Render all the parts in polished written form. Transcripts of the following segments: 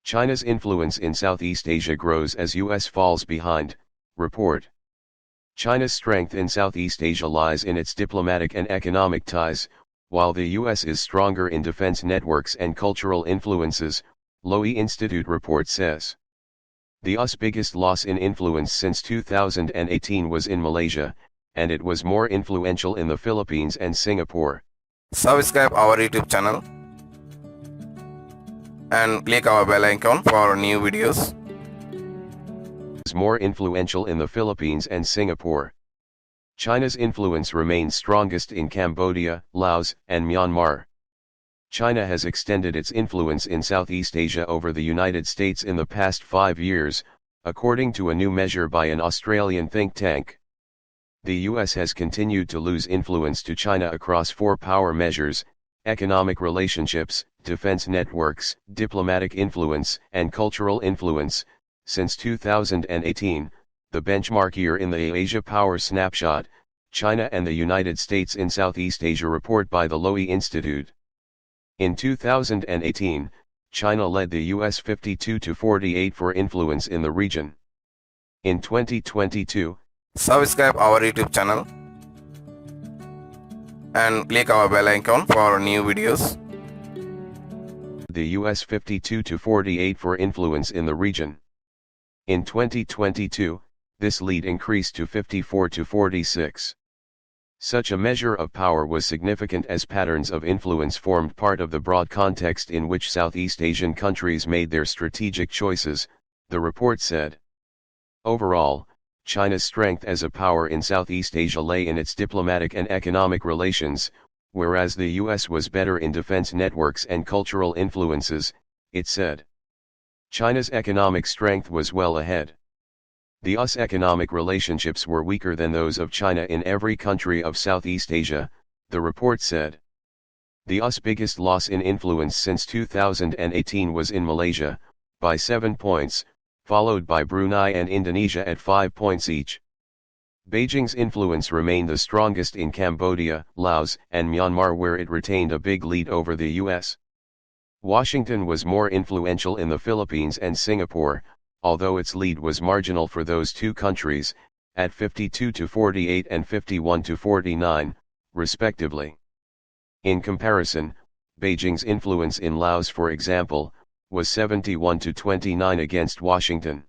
China's influence in Southeast Asia grows as US falls behind, report. China's strength in Southeast Asia lies in its diplomatic and economic ties, while the US is stronger in defense networks and cultural influences, Lowy Institute report says. The US's biggest loss in influence since 2018 was in Malaysia, and it was more influential in the Philippines and Singapore. Subscribe our YouTube channel and click our bell icon for new videos. Is more influential in the Philippines and Singapore. China's influence remains strongest in Cambodia, Laos, and Myanmar. China has extended its influence in Southeast Asia over the United States in the past 5 years, according to a new measure by an Australian think tank. The US has continued to lose influence to China across 4 power measures: economic relationships, defense networks, diplomatic influence, and cultural influence, since 2018, the benchmark year in the Asia Power Snapshot, China and the United States in Southeast Asia report by the Lowy Institute. In 2018, China led the US 52-48 for influence in the region. In 2022, subscribe our YouTube channel and click our bell icon for new videos. The US 52-48 for influence in the region. In 2022, this lead increased to 54-46. Such a measure of power was significant as patterns of influence formed part of the broad context in which Southeast Asian countries made their strategic choices, the report said. Overall, China's strength as a power in Southeast Asia lay in its diplomatic and economic relations, whereas the US was better in defense networks and cultural influences, it said. China's economic strength was well ahead. The US's economic relationships were weaker than those of China in every country of Southeast Asia, the report said. The US's biggest loss in influence since 2018 was in Malaysia, by 7 points, followed by Brunei and Indonesia at 5 points each. Beijing's influence remained the strongest in Cambodia, Laos, and Myanmar, where it retained a big lead over the US. Washington was more influential in the Philippines and Singapore, although its lead was marginal for those 2 countries, at 52-48 and 51-49, respectively. In comparison, Beijing's influence in Laos, for example, was 71-29 against Washington.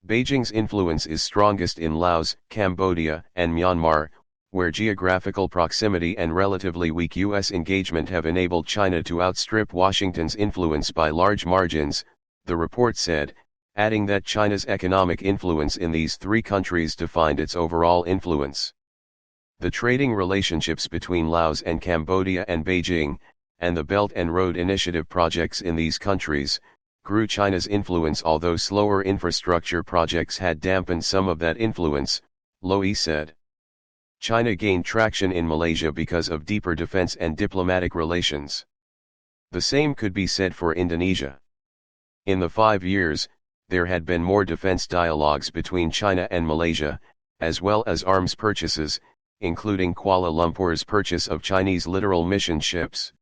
Beijing's influence is strongest in Laos, Cambodia, and Myanmar, where geographical proximity and relatively weak US engagement have enabled China to outstrip Washington's influence by large margins, the report said, adding that China's economic influence in these 3 countries defined its overall influence. The trading relationships between Laos and Cambodia and Beijing, and the Belt and Road Initiative projects in these countries, grew China's influence, although slower infrastructure projects had dampened some of that influence, Lowy said. China gained traction in Malaysia because of deeper defense and diplomatic relations. The same could be said for Indonesia. In the 5 years, there had been more defense dialogues between China and Malaysia, as well as arms purchases, including Kuala Lumpur's purchase of Chinese littoral mission ships.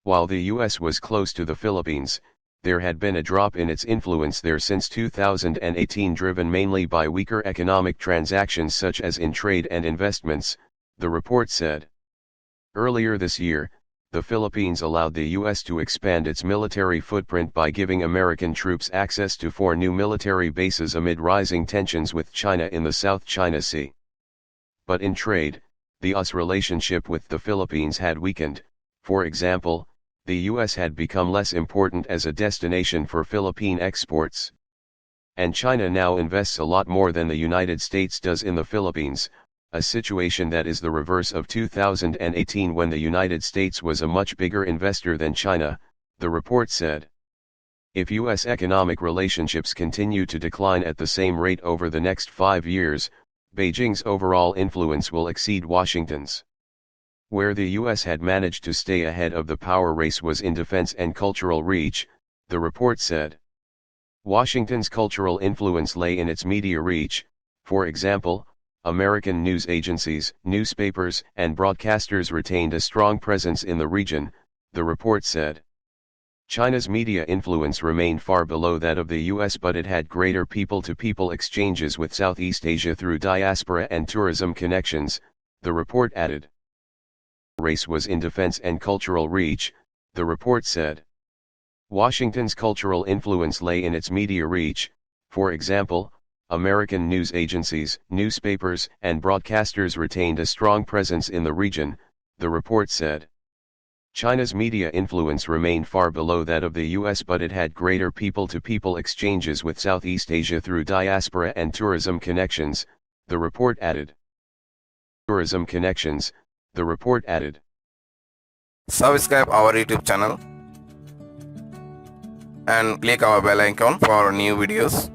While the US was close to the Philippines, there had been a drop in its influence there since 2018, driven mainly by weaker economic transactions such as in trade and investments, the report said. Earlier this year, the Philippines allowed the US to expand its military footprint by giving American troops access to 4 new military bases amid rising tensions with China in the South China Sea. But in trade, the US relationship with the Philippines had weakened. For example, the US had become less important as a destination for Philippine exports. And China now invests a lot more than the United States does in the Philippines, a situation that is the reverse of 2018, when the United States was a much bigger investor than China, the report said. If US economic relationships continue to decline at the same rate over the next 5 years, Beijing's overall influence will exceed Washington's. Where the US had managed to stay ahead of the power race was in defense and cultural reach, the report said. Washington's cultural influence lay in its media reach. For example, American news agencies, newspapers, and broadcasters retained a strong presence in the region, the report said. China's media influence remained far below that of the US, but it had greater people-to-people exchanges with Southeast Asia through diaspora and tourism connections, the report added. Race was in defense and cultural reach, the report said. Washington's cultural influence lay in its media reach. For example, American news agencies, newspapers, and broadcasters retained a strong presence in the region, the report said. China's media influence remained far below that of the US, but it had greater people-to-people exchanges with Southeast Asia through diaspora and tourism connections, the report added. Tourism connections, the report added. Subscribe our YouTube channel and click our bell icon for new videos.